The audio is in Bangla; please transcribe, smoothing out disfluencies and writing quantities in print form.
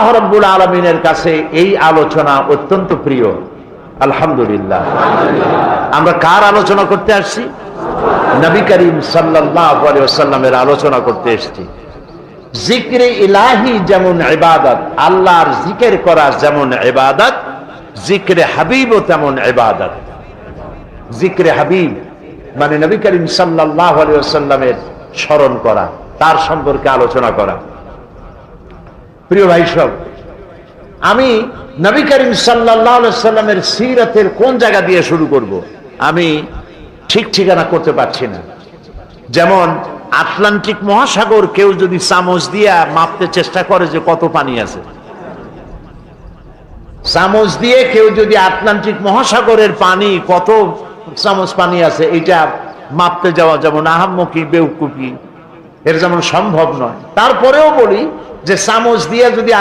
আল্লাহ রাব্বুল আলামিনের কাছে এই আলোচনা অত্যন্ত প্রিয়। আলহামদুলিল্লাহ। আমরা কার আলোচনা করতে আসছি? নবী করিম সাল্লাল্লাহু আলাইহি ওয়াসাল্লামের আলোচনা করতে এসেছি। জিক্রে ইলাহি যেমন ইবাদত, আল্লাহর জিকির করা যেমন ইবাদত, জিক্রে হাবিবও তেমন ইবাদত। জিক্রে হাবিব মানে নবী করিম সাল্লাল্লাহু আলাইহি ওয়াসাল্লামের স্মরণ করা, তার সম্পর্কে আলোচনা করা। প্রিয় ভাই সব, আমি নবী করিম সাল্লাল্লাহু আলাইহি ওয়াসাল্লামের সিরাতের কোন জায়গা দিয়ে শুরু করব আমি ঠিক ঠিকানা করতে পারছি না। যেমন আটলান্টিক মহাসাগর কেউ যদি চামচ দিয়ে মাপতে চেষ্টা করে যে কত পানি আছে, চামচ দিয়ে কেউ যদি আটলান্টিক মহাসাগরের পানি কত চামচ পানি আছে এটা মাপতে যাওয়া যেমন আহাম্মকি বেউকুফি, এর যেমন সম্ভব নয়। তারপরেও বলি যে চামচ দিয়ে যদি